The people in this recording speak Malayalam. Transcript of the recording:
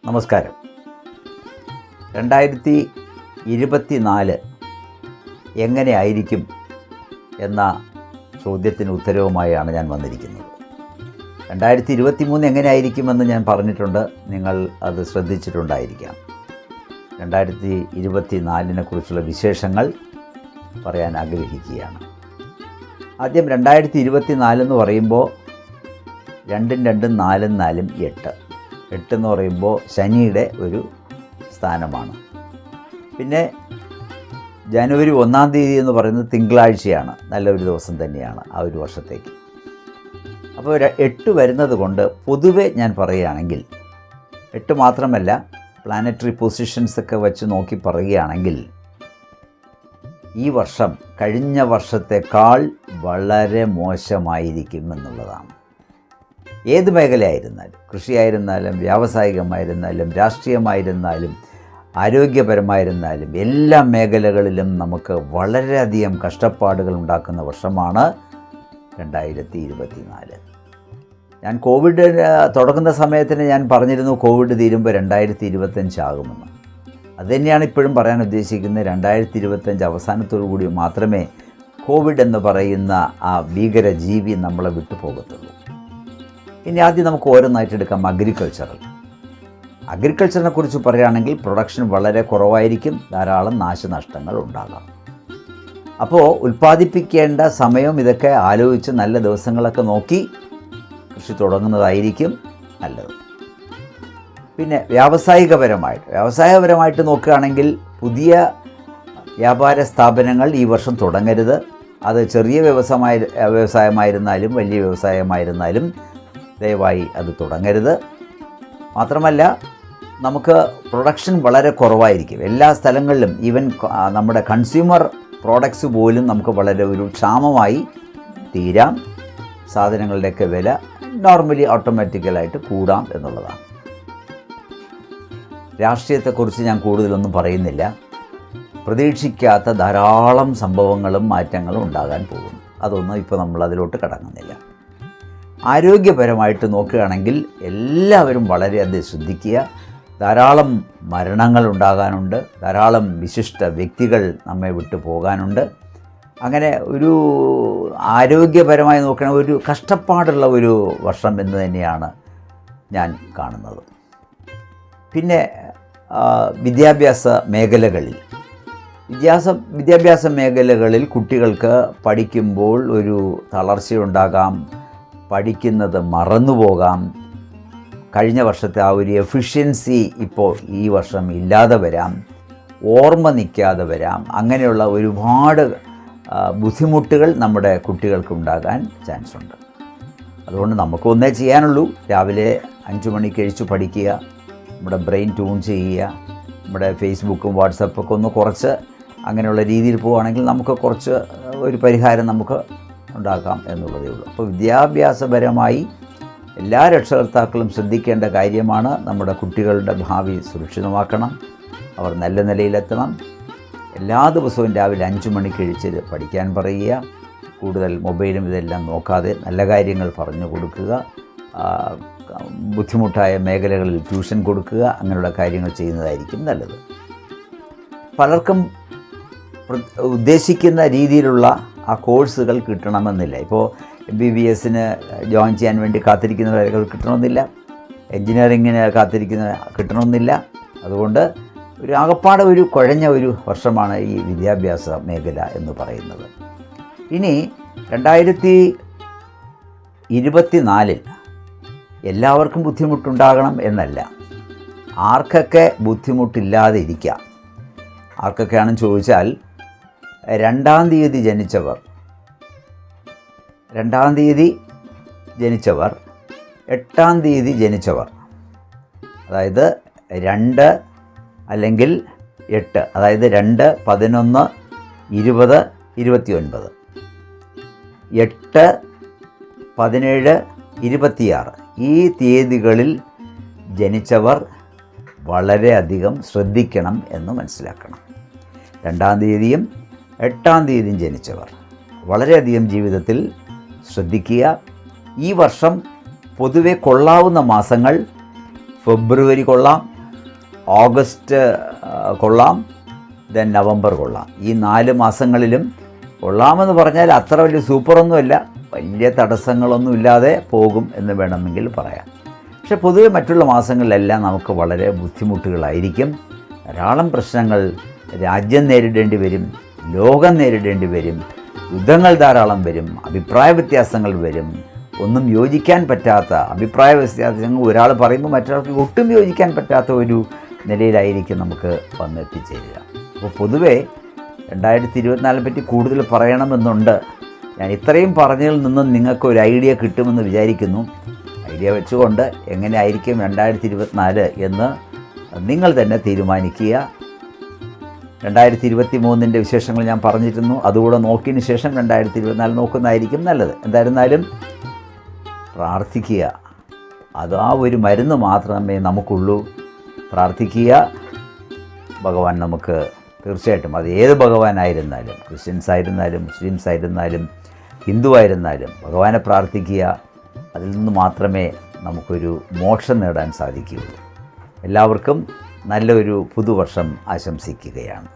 നമസ്കാരം. 2024 എങ്ങനെയായിരിക്കും എന്ന ചോദ്യത്തിന് ഉത്തരവുമായാണ് ഞാൻ വന്നിരിക്കുന്നത്. 2023 എങ്ങനെയായിരിക്കുമെന്ന് ഞാൻ പറഞ്ഞിട്ടുണ്ട്. നിങ്ങൾ അത് ശ്രദ്ധിച്ചിട്ടുണ്ടായിരിക്കാം. 2024 കുറിച്ചുള്ള വിശേഷങ്ങൾ പറയാൻ ആഗ്രഹിക്കുകയാണ്. ആദ്യം 2024 എന്ന് പറയുമ്പോൾ 2 2 4 4 8 എന്ന് പറയുമ്പോൾ ശനിയുടെ ഒരു സ്ഥാനമാണ്. പിന്നെ ജനുവരി 1 എന്ന് പറയുന്നത് തിങ്കളാഴ്ചയാണ്. നല്ലൊരു ദിവസം തന്നെയാണ് ആ ഒരു വർഷത്തേക്ക്. അപ്പോൾ 8 വരുന്നത് കൊണ്ട് പൊതുവെ ഞാൻ പറയുകയാണെങ്കിൽ 8 മാത്രമല്ല, പ്ലാനറ്ററി പൊസിഷൻസൊക്കെ വെച്ച് നോക്കി പറയുകയാണെങ്കിൽ ഈ വർഷം കഴിഞ്ഞ വർഷത്തേക്കാൾ വളരെ മോശമായിരിക്കും എന്നുള്ളതാണ്. ഏത് മേഖലയായിരുന്നാലും, കൃഷിയായിരുന്നാലും, വ്യാവസായികമായിരുന്നാലും, രാഷ്ട്രീയമായിരുന്നാലും, ആരോഗ്യപരമായിരുന്നാലും, എല്ലാ മേഖലകളിലും നമുക്ക് വളരെയധികം കഷ്ടപ്പാടുകൾ ഉണ്ടാക്കുന്ന വർഷമാണ് 2024. ഞാൻ കോവിഡ് തുടങ്ങുന്ന സമയത്തിന് ഞാൻ പറഞ്ഞിരുന്നു കോവിഡ് തീരുമ്പോൾ 2025 ആകുമെന്ന്. അതുതന്നെയാണ് ഇപ്പോഴും പറയാൻ ഉദ്ദേശിക്കുന്നത്. 2025 അവസാനത്തോടു കൂടി മാത്രമേ കോവിഡ് എന്ന് പറയുന്ന ആ ഭീകരജീവി നമ്മളെ വിട്ടുപോകത്തുള്ളൂ. ഇനി ആദ്യം നമുക്ക് ഓരോന്നായിട്ട് എടുക്കാം. അഗ്രികൾച്ചറിനെ കുറിച്ച് പറയുകയാണെങ്കിൽ പ്രൊഡക്ഷൻ വളരെ കുറവായിരിക്കും, ധാരാളം നാശനഷ്ടങ്ങൾ ഉണ്ടാകാം. അപ്പോൾ ഉൽപ്പാദിപ്പിക്കേണ്ട സമയം ഇതൊക്കെ ആലോചിച്ച് നല്ല ദിവസങ്ങളൊക്കെ നോക്കി കൃഷി തുടങ്ങുന്നതായിരിക്കും നല്ലത്. പിന്നെ വ്യാവസായികപരമായിട്ട് നോക്കുകയാണെങ്കിൽ പുതിയ വ്യാപാര സ്ഥാപനങ്ങൾ ഈ വർഷം തുടങ്ങരുത്. അത് ചെറിയ വ്യവസായമായിരുന്നാലും വലിയ വ്യവസായമായിരുന്നാലും ദയവായി അത് തുടങ്ങരുത്. മാത്രമല്ല, നമുക്ക് പ്രൊഡക്ഷൻ വളരെ കുറവായിരിക്കും എല്ലാ സ്ഥലങ്ങളിലും. ഈവൻ നമ്മുടെ കൺസ്യൂമർ പ്രോഡക്ട്സ് പോലും നമുക്ക് വളരെ ഒരു ക്ഷാമമായി തീരാം. സാധനങ്ങളുടെയൊക്കെ വില നോർമലി ഓട്ടോമാറ്റിക്കലായിട്ട് കൂടാം എന്നുള്ളതാണ്. രാഷ്ട്രീയത്തെക്കുറിച്ച് ഞാൻ കൂടുതലൊന്നും പറയുന്നില്ല. പ്രതീക്ഷിക്കാത്ത ധാരാളം സംഭവങ്ങളും മാറ്റങ്ങളും ഉണ്ടാകാൻ പോകുന്നു. അതൊന്നും ഇപ്പോൾ നമ്മൾ അതിലോട്ട് കടങ്ങുന്നില്ല. ആരോഗ്യപരമായിട്ട് നോക്കുകയാണെങ്കിൽ എല്ലാവരും വളരെയധികം ശ്രദ്ധിക്കുക. ധാരാളം മരണങ്ങൾ ഉണ്ടാകാനുണ്ട്, ധാരാളം വിശിഷ്ട വ്യക്തികൾ നമ്മെ വിട്ടു പോകാനുണ്ട്. അങ്ങനെ ഒരു ആരോഗ്യപരമായി നോക്കണ ഒരു കഷ്ടപ്പാടുള്ള ഒരു വർഷം എന്ന് തന്നെയാണ് ഞാൻ കാണുന്നത്. പിന്നെ വിദ്യാഭ്യാസ മേഖലകളിൽ കുട്ടികൾക്ക് പഠിക്കുമ്പോൾ ഒരു തളർച്ചയുണ്ടാകാം, പഠിക്കുന്നത് മറന്നുപോകാം, കഴിഞ്ഞ വർഷത്തെ ആ ഒരു എഫിഷ്യൻസി ഇപ്പോൾ ഈ വർഷം ഇല്ലാതെ വരാം, ഓർമ്മ നിൽക്കാതെ വരാം. അങ്ങനെയുള്ള ഒരുപാട് ബുദ്ധിമുട്ടുകൾ നമ്മുടെ കുട്ടികൾക്ക് ഉണ്ടാകാൻ ചാൻസ് ഉണ്ട്. അതുകൊണ്ട് നമുക്ക് ഒന്നേ ചെയ്യാനുള്ളൂ, രാവിലെ 5 മണിക്ക് എഴുതിച്ച് പഠിക്കുക, നമ്മുടെ ബ്രെയിൻ ട്യൂൺ ചെയ്യുക, നമ്മുടെ ഫേസ്ബുക്കും വാട്സപ്പൊക്കെ ഒന്ന് കുറച്ച് അങ്ങനെയുള്ള രീതിയിൽ പോവുകയാണെങ്കിൽ നമുക്ക് കുറച്ച് ഒരു പരിഹാരം നമുക്ക് ഉണ്ടാക്കാം എന്നുള്ളതേ ഉള്ളൂ. അപ്പോൾ വിദ്യാഭ്യാസപരമായി എല്ലാ രക്ഷകർത്താക്കളും ശ്രദ്ധിക്കേണ്ട കാര്യമാണ്. നമ്മുടെ കുട്ടികളുടെ ഭാവി സുരക്ഷിതമാക്കണം, അവർ നല്ല നിലയിലെത്തണം. എല്ലാ ദിവസവും രാവിലെ 5 മണിക്ക് എഴുതിച്ച് പഠിക്കാൻ പറയുക. കൂടുതൽ മൊബൈലും ഇതെല്ലാം നോക്കാതെ നല്ല കാര്യങ്ങൾ പറഞ്ഞു കൊടുക്കുക. ബുദ്ധിമുട്ടായ മേഖലകളിൽ ട്യൂഷൻ കൊടുക്കുക. അങ്ങനെയുള്ള കാര്യങ്ങൾ ചെയ്യുന്നതായിരിക്കും നല്ലത്. പലർക്കും ഉദ്ദേശിക്കുന്ന രീതിയിലുള്ള ആ കോഴ്സുകൾ കിട്ടണമെന്നില്ല. ഇപ്പോൾ MBBSന് ജോയിൻ ചെയ്യാൻ വേണ്ടി കാത്തിരിക്കുന്നവർക്ക് കിട്ടണമെന്നില്ല, എൻജിനീയറിങ്ങിന് കിട്ടണമെന്നില്ല. അതുകൊണ്ട് ഒരു ആകപ്പാടെ ഒരു കുഴഞ്ഞ ഒരു വർഷമാണ് ഈ വിദ്യാഭ്യാസ മേഖല എന്ന് പറയുന്നത്. ഇനി 2024 എല്ലാവർക്കും ബുദ്ധിമുട്ടുണ്ടാകണം എന്നല്ല, ആർക്കൊക്കെ ബുദ്ധിമുട്ടില്ലാതെ ഇരിക്കാം. ആർക്കൊക്കെയാണെന്ന് ചോദിച്ചാൽ 2-ാം തീയതി ജനിച്ചവർ, 2-ാം തീയതി ജനിച്ചവർ, 8-ാം തീയതി ജനിച്ചവർ, അതായത് 2 അല്ലെങ്കിൽ 8, അതായത് 2, 11, 20, 29, 8, 17, 26 ഈ തീയതികളിൽ ജനിച്ചവർ വളരെയധികം ശ്രദ്ധിക്കണം എന്ന് മനസ്സിലാക്കണം. 2-ാം തീയതിയും 8-ാം തീയതിയും ജനിച്ചവർ വളരെയധികം ജീവിതത്തിൽ ശ്രദ്ധിക്കുക. ഈ വർഷം പൊതുവെ കൊള്ളാവുന്ന മാസങ്ങൾ ഫെബ്രുവരി കൊള്ളാം, ഓഗസ്റ്റ് കൊള്ളാം, ദെൻ നവംബർ കൊള്ളാം. ഈ 4 മാസങ്ങളിലും കൊള്ളാമെന്ന് പറഞ്ഞാൽ അത്ര വലിയ സൂപ്പറൊന്നുമല്ല, വലിയ തടസ്സങ്ങളൊന്നും ഇല്ലാതെ പോകും എന്ന് വേണമെങ്കിൽ പറയാം. പക്ഷെ പൊതുവെ മറ്റുള്ള മാസങ്ങളിലെല്ലാം നമുക്ക് വളരെ ബുദ്ധിമുട്ടുകളായിരിക്കും. ധാരാളം പ്രശ്നങ്ങൾ രാജ്യം നേരിടേണ്ടി വരും, ലോകം നേരിടേണ്ടി വരും, യുദ്ധങ്ങൾ ധാരാളം വരും, അഭിപ്രായ വ്യത്യാസങ്ങൾ വരും, ഒന്നും യോജിക്കാൻ പറ്റാത്ത അഭിപ്രായ വ്യത്യാസങ്ങൾ ഒരാൾ പറയുമ്പോൾ മറ്റൊരാൾക്ക് ഒട്ടും യോജിക്കാൻ പറ്റാത്ത ഒരു നിലയിലായിരിക്കും നമുക്ക് വന്നെത്തിച്ചേരുക. അപ്പോൾ പൊതുവേ 2024 പറ്റി കൂടുതൽ പറയണമെന്നുണ്ട്. ഞാൻ ഇത്രയും പറഞ്ഞതിൽ നിന്നും നിങ്ങൾക്കൊരു ഐഡിയ കിട്ടുമെന്ന് വിചാരിക്കുന്നു. ഐഡിയ വെച്ചുകൊണ്ട് എങ്ങനെ ആയിരിക്കും 2024 എന്ന് നിങ്ങൾ തന്നെ തീരുമാനിക്കുക. 2023 വിശേഷങ്ങൾ ഞാൻ പറഞ്ഞിരുന്നു, അതുകൂടെ നോക്കിയതിന് ശേഷം 2024 നോക്കുന്നതായിരിക്കും നല്ലത്. എന്തായിരുന്നാലും പ്രാർത്ഥിക്കുക, അത് ആ ഒരു മരുന്ന് മാത്രമേ നമുക്കുള്ളൂ. പ്രാർത്ഥിക്കുക, ഭഗവാൻ നമുക്ക് തീർച്ചയായിട്ടും, അത് ഏത് ഭഗവാനായിരുന്നാലും, ക്രിസ്ത്യൻസ് ആയിരുന്നാലും മുസ്ലിംസ് ആയിരുന്നാലും ഹിന്ദു ആയിരുന്നാലും ഭഗവാനെ പ്രാർത്ഥിക്കുക. അതിൽ നിന്ന് മാത്രമേ നമുക്കൊരു മോക്ഷം നേടാൻ സാധിക്കുകയുള്ളൂ. എല്ലാവർക്കും നല്ലൊരു പുതുവർഷം ആശംസിക്കുകയാണ്.